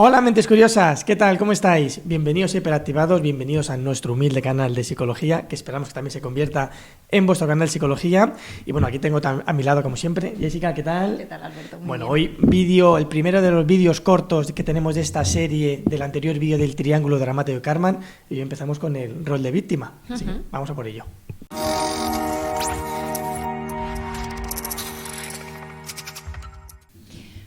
Hola mentes curiosas, ¿qué tal? ¿Cómo estáis? Bienvenidos a Hiperactivados, bienvenidos a nuestro humilde canal de psicología, que esperamos que también se convierta en vuestro canal de psicología. Y bueno, aquí tengo a mi lado como siempre, Jessica, ¿qué tal? ¿Qué tal, Alberto? Bueno, Muy hoy el primero de los vídeos cortos que tenemos de esta serie, del anterior vídeo del triángulo dramático de Karman, y hoy empezamos con el rol de víctima. Así que vamos a por ello.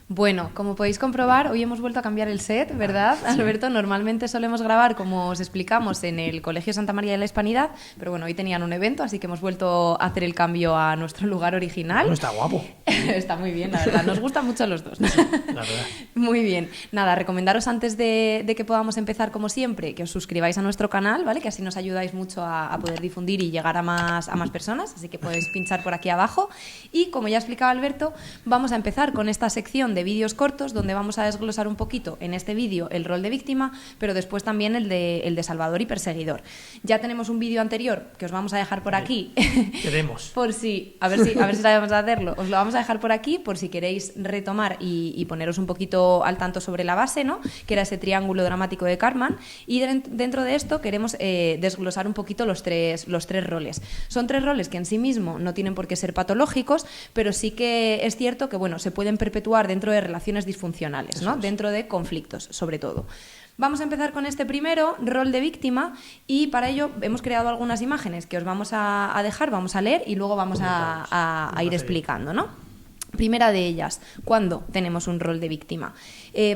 Bueno, como podéis comprobar, hoy hemos vuelto a cambiar el set, ¿verdad, sí. Alberto? Normalmente solemos grabar, como os explicamos, en el Colegio Santa María de la Hispanidad, pero bueno, hoy tenían un evento, así que hemos vuelto a hacer el cambio a nuestro lugar original. Bueno, está guapo. Está muy bien, la verdad. Nos gustan mucho los dos. Sí, la verdad. Muy bien. Nada, recomendaros antes de que podamos empezar, como siempre, que os suscribáis a nuestro canal, ¿vale? Que así nos ayudáis mucho a poder difundir y llegar a más personas, así que podéis pinchar por aquí abajo. Y como ya explicaba Alberto, vamos a empezar con esta sección de vídeos cortos donde vamos a desglosar un poquito en este vídeo el rol de víctima, pero después también el de salvador y perseguidor. Ya tenemos un vídeo anterior que os vamos a dejar por aquí. Queremos. Por si, a ver si sabemos hacerlo. Os lo vamos a dejar por aquí por si queréis retomar y poneros un poquito al tanto sobre la base, ¿no? Que era ese triángulo dramático de Karman. Y dentro de esto queremos desglosar un poquito los tres roles. Son tres roles que en sí mismo no tienen por qué ser patológicos, pero sí que es cierto que bueno, se pueden perpetuar dentro de relaciones disfuncionales, ¿no? Dentro de conflictos, sobre todo. Vamos a empezar con este primero, rol de víctima, y para ello hemos creado algunas imágenes que os vamos a dejar, vamos a leer y luego vamos a ir explicando, ¿no? Primera de ellas, ¿cuándo tenemos un rol de víctima?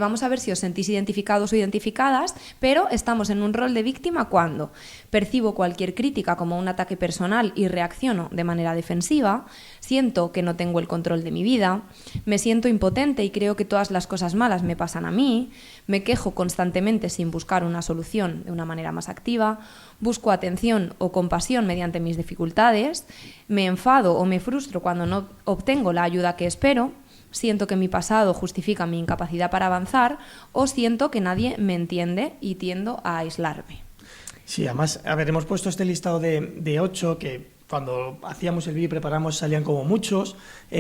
Vamos a ver si os sentís identificados o identificadas, pero estamos en un rol de víctima cuando percibo cualquier crítica como un ataque personal y reacciono de manera defensiva, siento que no tengo el control de mi vida, me siento impotente y creo que todas las cosas malas me pasan a mí, me quejo constantemente sin buscar una solución de una manera más activa, busco atención o compasión mediante mis dificultades, me enfado o me frustro cuando no obtengo la ayuda que espero, siento que mi pasado justifica mi incapacidad para avanzar o siento que nadie me entiende y tiendo a aislarme. Sí, además, a ver, hemos puesto este listado de 8 que cuando hacíamos el vídeo y preparamos salían como muchos,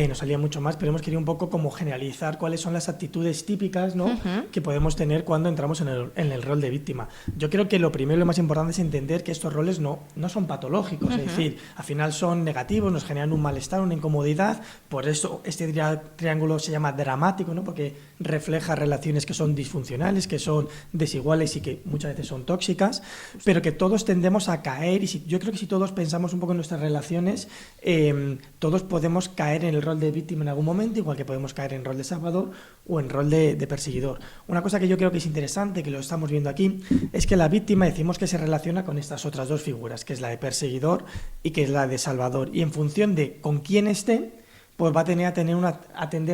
nos salían mucho más, pero hemos querido un poco como generalizar cuáles son las actitudes típicas, ¿no? Que podemos tener cuando entramos en el rol de víctima. Yo creo que lo primero y lo más importante es entender que estos roles no son patológicos, es decir, al final son negativos, nos generan un malestar, una incomodidad, por eso este triángulo se llama dramático, ¿no? Porque refleja relaciones que son disfuncionales, que son desiguales y que muchas veces son tóxicas, pero que todos tendemos a caer, y yo creo que si todos pensamos un poco en nuestras relaciones, todos podemos caer en el rol de víctima en algún momento, igual que podemos caer en rol de salvador o en rol de perseguidor. Una cosa que yo creo que es interesante, que lo estamos viendo aquí, es que la víctima decimos que se relaciona con estas otras dos figuras, que es la de perseguidor y que es la de salvador, y en función de con quién esté, pues va a tender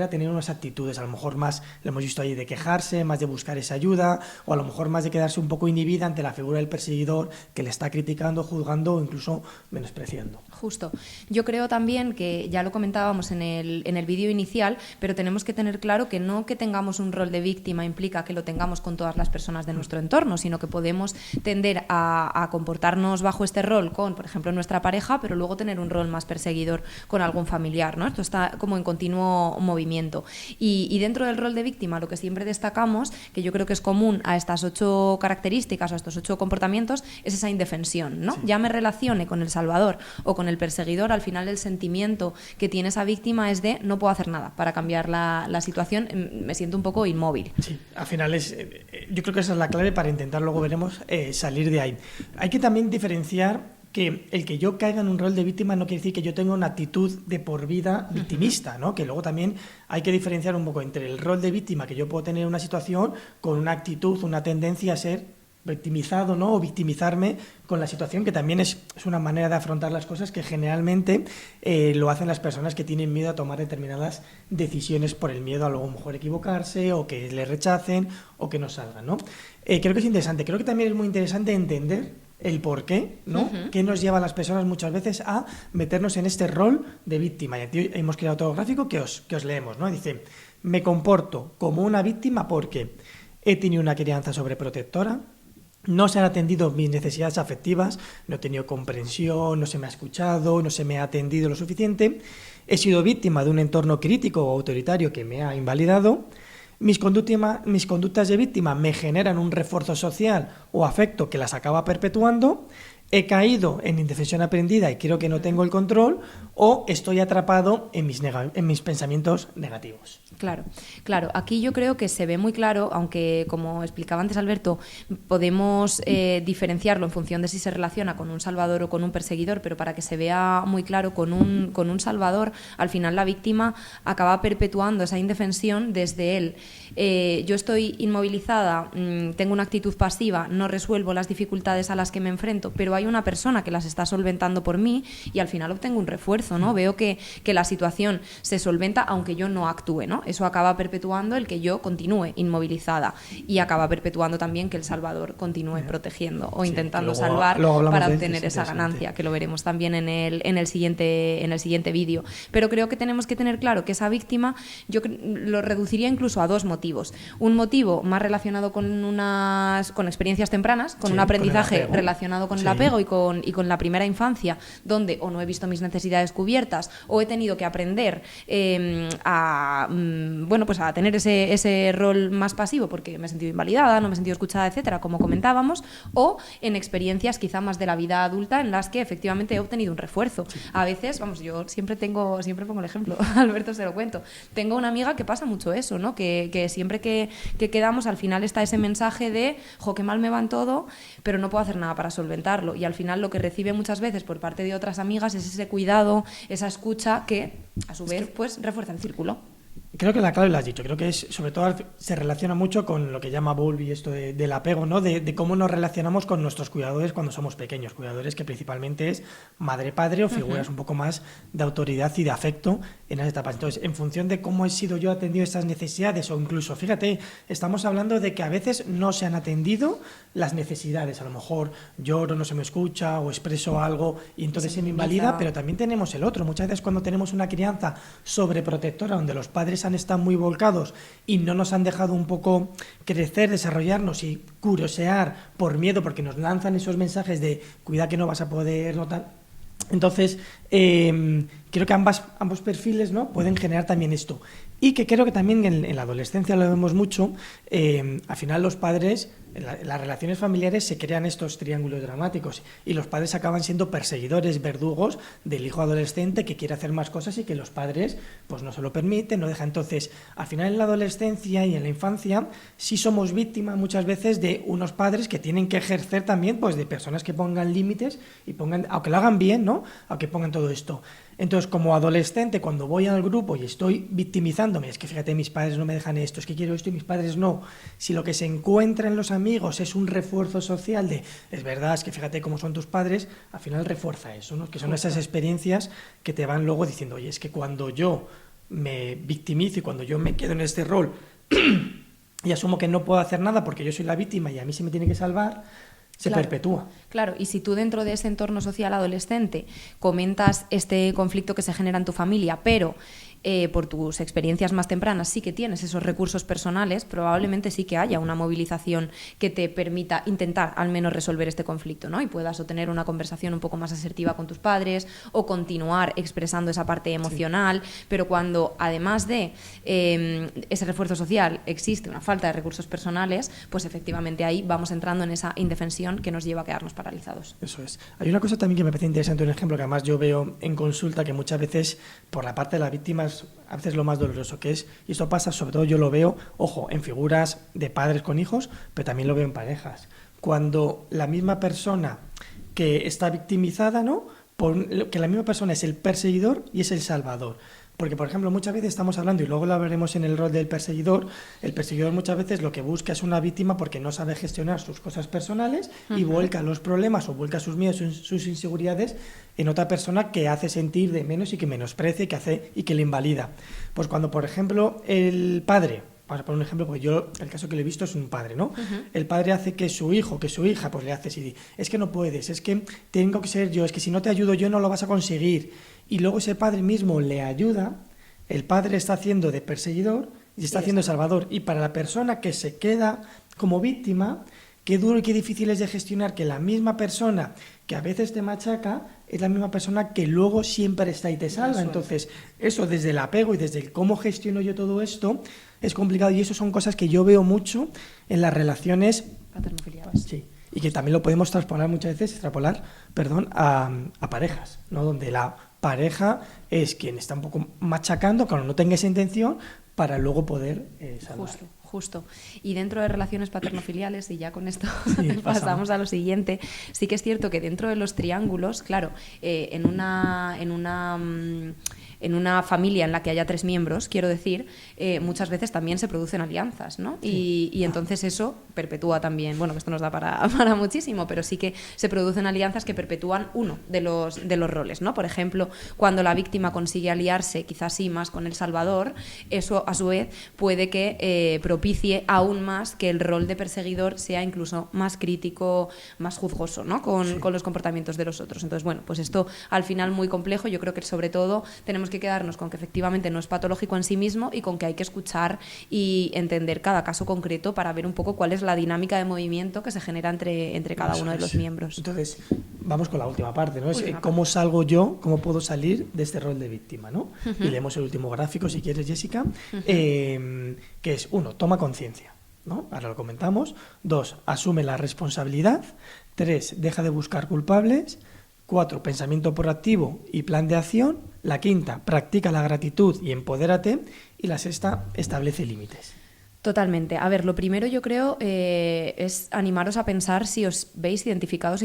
a tener unas actitudes, a lo mejor más, lo hemos visto ahí, de quejarse, más de buscar esa ayuda, o a lo mejor más de quedarse un poco inhibida ante la figura del perseguidor que le está criticando, juzgando o incluso menospreciando. Justo. Yo creo también que, ya lo comentábamos en el vídeo inicial, pero tenemos que tener claro que no que tengamos un rol de víctima implica que lo tengamos con todas las personas de nuestro entorno, sino que podemos tender a comportarnos bajo este rol con, por ejemplo, nuestra pareja, pero luego tener un rol más perseguidor con algún familiar, ¿no? Esto está como en continuo movimiento. Y dentro del rol de víctima, lo que siempre destacamos, que yo creo que es común a estas 8 características o a estos 8 comportamientos, es esa indefensión, ¿no? Sí. Ya me relacione con el salvador o con el perseguidor, al final el sentimiento que tiene esa víctima es de no puedo hacer nada para cambiar la situación, me siento un poco inmóvil. Sí, al final yo creo que esa es la clave para intentar, luego veremos, salir de ahí. Hay que también diferenciar que el que yo caiga en un rol de víctima no quiere decir que yo tenga una actitud de por vida victimista, ¿no? Que luego también hay que diferenciar un poco entre el rol de víctima que yo puedo tener en una situación con una actitud, una tendencia a ser victimizado, ¿no? O victimizarme con la situación, que también es una manera de afrontar las cosas que generalmente lo hacen las personas que tienen miedo a tomar determinadas decisiones por el miedo a luego mejor equivocarse o que le rechacen o que no salgan, ¿no? Creo que es interesante. Creo que también es muy interesante entender el por qué, ¿no? ¿Qué nos lleva a las personas muchas veces a meternos en este rol de víctima? Y aquí hemos creado otro gráfico que os leemos, ¿no? Dice, me comporto como una víctima porque he tenido una crianza sobreprotectora, no se han atendido mis necesidades afectivas, no he tenido comprensión, no se me ha escuchado, no se me ha atendido lo suficiente, he sido víctima de un entorno crítico o autoritario que me ha invalidado, mis conductas de víctima me generan un refuerzo social o afecto que las acaba perpetuando, he caído en indefensión aprendida y creo que no tengo el control, o estoy atrapado en mis pensamientos negativos. Claro, claro. Aquí yo creo que se ve muy claro, aunque como explicaba antes Alberto, podemos diferenciarlo en función de si se relaciona con un salvador o con un perseguidor, pero para que se vea muy claro, con un salvador, al final la víctima acaba perpetuando esa indefensión desde él. Yo estoy inmovilizada, tengo una actitud pasiva, no resuelvo las dificultades a las que me enfrento, pero hay una persona que las está solventando por mí y al final obtengo un refuerzo, ¿no? Veo que la situación se solventa aunque yo no actúe, ¿no? Eso acaba perpetuando el que yo continúe inmovilizada y acaba perpetuando también que el salvador continúe protegiendo o intentando salvar para obtener esa ganancia, que lo veremos también en el siguiente vídeo. Pero creo que tenemos que tener claro que esa víctima, yo lo reduciría incluso a dos motivos. Un motivo más relacionado con experiencias tempranas, con un aprendizaje relacionado con el apego y con la primera infancia, donde o no he visto mis necesidades cubiertas o he tenido que aprender a tener ese rol más pasivo porque me he sentido invalidada, no me he sentido escuchada, etcétera, como comentábamos, o en experiencias quizá más de la vida adulta en las que efectivamente he obtenido un refuerzo. A veces, yo siempre pongo el ejemplo, a Alberto se lo cuento, tengo una amiga que pasa mucho eso, ¿no? Que siempre que quedamos al final está ese mensaje de qué mal me va en todo, pero no puedo hacer nada para solventarlo, y al final lo que recibe muchas veces por parte de otras amigas es ese cuidado, esa escucha que a su vez pues refuerza el círculo. Creo que la clave lo has dicho, creo que sobre todo se relaciona mucho con lo que llama Bowlby esto del apego, ¿no? De cómo nos relacionamos con nuestros cuidadores cuando somos pequeños, cuidadores que principalmente es madre-padre o figuras un poco más de autoridad y de afecto en las etapas. Entonces, en función de cómo he sido yo atendido estas necesidades, o incluso, fíjate, estamos hablando de que a veces no se han atendido las necesidades, a lo mejor lloro, no se me escucha o expreso algo y entonces se me invalida, pero también tenemos el otro. Muchas veces cuando tenemos una crianza sobreprotectora donde los padres han estado muy volcados y no nos han dejado un poco crecer, desarrollarnos y curiosear por miedo, porque nos lanzan esos mensajes de cuida que no vas a poder notar. Entonces, creo que ambos perfiles, ¿no?, pueden generar también esto. Y que creo que también en la adolescencia lo vemos mucho. Al final los padres, en las relaciones familiares se crean estos triángulos dramáticos y los padres acaban siendo perseguidores, verdugos del hijo adolescente que quiere hacer más cosas y que los padres pues no se lo permiten, no dejan. Entonces, al final en la adolescencia y en la infancia sí somos víctimas muchas veces de unos padres que tienen que ejercer también pues de personas que pongan límites y pongan, aunque lo hagan bien, ¿no?, aunque pongan todo esto. Entonces, como adolescente, cuando voy al grupo y estoy victimizándome, es que fíjate, mis padres no me dejan esto, es que quiero esto y mis padres no. Si lo que se encuentra en los amigos es un refuerzo social de, es verdad, es que fíjate cómo son tus padres, al final refuerza eso, ¿no? Que son esas experiencias que te van luego diciendo, oye, es que cuando yo me victimizo y cuando yo me quedo en este rol y asumo que no puedo hacer nada porque yo soy la víctima y a mí se me tiene que salvar, se perpetúa. Claro, y si tú dentro de ese entorno social adolescente comentas este conflicto que se genera en tu familia, pero por tus experiencias más tempranas sí que tienes esos recursos personales, probablemente sí que haya una movilización que te permita intentar al menos resolver este conflicto, ¿no? Y puedas o tener una conversación un poco más asertiva con tus padres o continuar expresando esa parte emocional, pero cuando además de ese refuerzo social existe una falta de recursos personales, pues efectivamente ahí vamos entrando en esa indefensión que nos lleva a quedarnos paralizados. Eso es. Hay una cosa también que me parece interesante, un ejemplo que además yo veo en consulta, que muchas veces por la parte de las víctimas a veces lo más doloroso que es, y esto pasa sobre todo, yo lo veo, ojo, en figuras de padres con hijos, pero también lo veo en parejas. Cuando la misma persona que está victimizada, ¿no?, que la misma persona es el perseguidor y es el salvador. Porque, por ejemplo, muchas veces estamos hablando, y luego lo veremos en el rol del perseguidor, el perseguidor muchas veces lo que busca es una víctima porque no sabe gestionar sus cosas personales y vuelca los problemas o vuelca sus miedos, sus inseguridades en otra persona que hace sentir de menos y que menosprecia y que le invalida. Pues cuando, por ejemplo, el padre, vamos a poner un ejemplo, porque yo el caso que le he visto es un padre, ¿no? El padre hace que su hijo, que su hija, pues le hace así, es que no puedes, es que tengo que ser yo, es que si no te ayudo yo no lo vas a conseguir. Y luego ese padre mismo le ayuda, el padre está haciendo de perseguidor y está haciendo de salvador. Y para la persona que se queda como víctima, qué duro y qué difícil es de gestionar que la misma persona que a veces te machaca, es la misma persona que luego siempre está y te salva. Entonces, eso desde el apego y desde el cómo gestiono yo todo esto es complicado, y eso son cosas que yo veo mucho en las relaciones paterno-filiales. Sí, y que también lo podemos extrapolar, a parejas, ¿no? Donde la pareja es quien está un poco machacando, cuando no tenga esa intención, para luego poder salvar. Justo. Y dentro de relaciones paterno-filiales, y ya con esto Sí, pasamos a lo siguiente, sí que es cierto que dentro de los triángulos, claro, en una familia en la que haya 3 miembros, quiero decir, muchas veces también se producen alianzas, ¿no? Sí. Y entonces eso perpetúa también, bueno, que esto nos da para muchísimo, pero sí que se producen alianzas que perpetúan uno de los roles, ¿no? Por ejemplo, cuando la víctima consigue aliarse, quizás sí más con el salvador, eso a su vez puede que propicie aún más que el rol de perseguidor sea incluso más crítico, más juzgoso, ¿no? Con los comportamientos de los otros. Entonces, bueno, pues esto al final muy complejo. Yo creo que sobre todo tenemos que quedarnos con que efectivamente no es patológico en sí mismo y con que hay que escuchar y entender cada caso concreto para ver un poco cuál es la dinámica de movimiento que se genera entre cada uno de los miembros. Entonces, vamos con la última parte, ¿no? Es cómo salgo yo, cómo puedo salir de este rol de víctima, ¿no? Y leemos el último gráfico, si quieres, Jessica, que es 1, toma conciencia, ¿no? Ahora lo comentamos. 2, asume la responsabilidad. 3, deja de buscar culpables. 4, pensamiento proactivo y plan de acción. La 5, practica la gratitud y empodérate. Y la 6, establece límites. Totalmente. A ver, lo primero yo creo es animaros a pensar si os veis identificados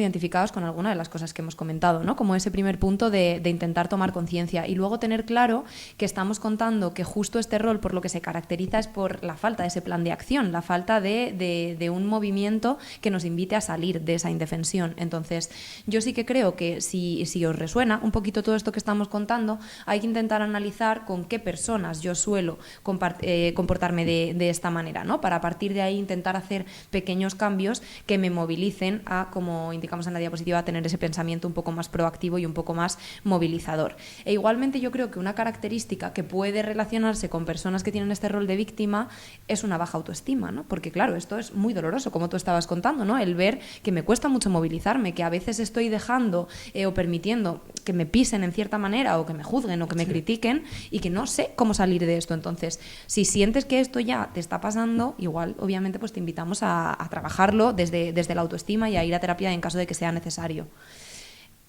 con alguna de las cosas que hemos comentado, ¿no? Como ese primer punto de intentar tomar conciencia y luego tener claro que estamos contando que justo este rol por lo que se caracteriza es por la falta de ese plan de acción, la falta de un movimiento que nos invite a salir de esa indefensión. Entonces, yo sí que creo que si os resuena un poquito todo esto que estamos contando, hay que intentar analizar con qué personas yo suelo comportarme de esta manera, ¿no? Para a partir de ahí intentar hacer pequeños cambios que me movilicen a, como indicamos en la diapositiva, tener ese pensamiento un poco más proactivo y un poco más movilizador. E igualmente yo creo que una característica que puede relacionarse con personas que tienen este rol de víctima es una baja autoestima, ¿no? Porque claro, esto es muy doloroso, como tú estabas contando, ¿no? El ver que me cuesta mucho movilizarme, que a veces estoy dejando o permitiendo que me pisen en cierta manera o que me juzguen o que me critiquen y que no sé cómo salir de esto. Entonces, si sientes que esto ya te está pasando, igual, obviamente, pues te invitamos a trabajarlo desde la autoestima y a ir a terapia en caso de que sea necesario.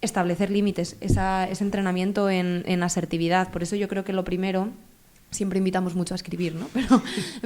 Establecer límites, ese entrenamiento en asertividad. Por eso yo creo que lo primero... Siempre invitamos mucho a escribir, ¿no?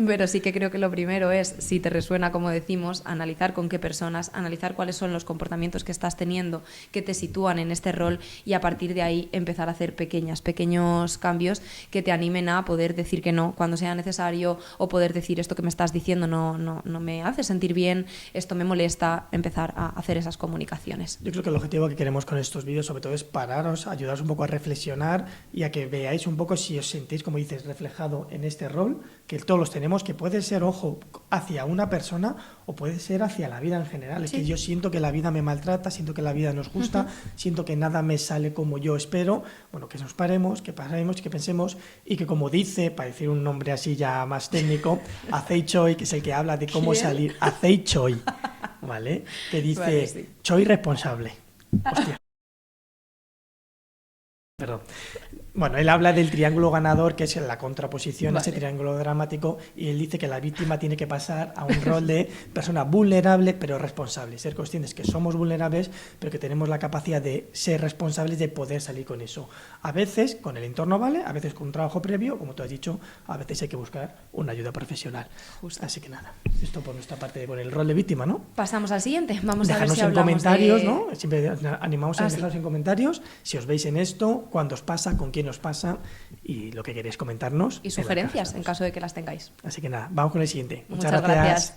Pero sí que creo que lo primero es, si te resuena, como decimos, analizar con qué personas, analizar cuáles son los comportamientos que estás teniendo, que te sitúan en este rol y a partir de ahí empezar a hacer pequeños cambios que te animen a poder decir que no cuando sea necesario o poder decir esto que me estás diciendo no me hace sentir bien, esto me molesta, empezar a hacer esas comunicaciones. Yo creo que el objetivo que queremos con estos vídeos sobre todo es pararos, ayudaros un poco a reflexionar y a que veáis un poco si os sentís, como dices, reflejado en este rol, que todos los tenemos, que puede ser, ojo, hacia una persona o puede ser hacia la vida en general. Sí. Es que yo siento que la vida me maltrata, siento que la vida no es justa, siento que nada me sale como yo espero. Bueno, que nos paremos, que pensemos y que, como dice, para decir un nombre así ya más técnico, Acei Choi, que es el que habla de cómo salir, Acei Choi, ¿vale? Que dice, vale, sí. Choi responsable. Hostia. Perdón. Bueno, él habla del triángulo ganador, que es la contraposición a ese triángulo dramático, y él dice que la víctima tiene que pasar a un rol de persona vulnerable pero responsable, ser conscientes que somos vulnerables pero que tenemos la capacidad de ser responsables, de poder salir con eso. A veces con el entorno vale, a veces con un trabajo previo, como tú has dicho, a veces hay que buscar una ayuda profesional. Justo. Así que nada, esto por nuestra parte con el rol de víctima, ¿no? Pasamos al siguiente, vamos a ver si en hablamos comentarios, de... ¿no? Siempre animamos a dejaros en comentarios si os veis en esto, cuándo os pasa, con quién os pasa y lo que queréis comentarnos. Y sugerencias en caso de que las tengáis. Así que nada, vamos con el siguiente. Muchas gracias.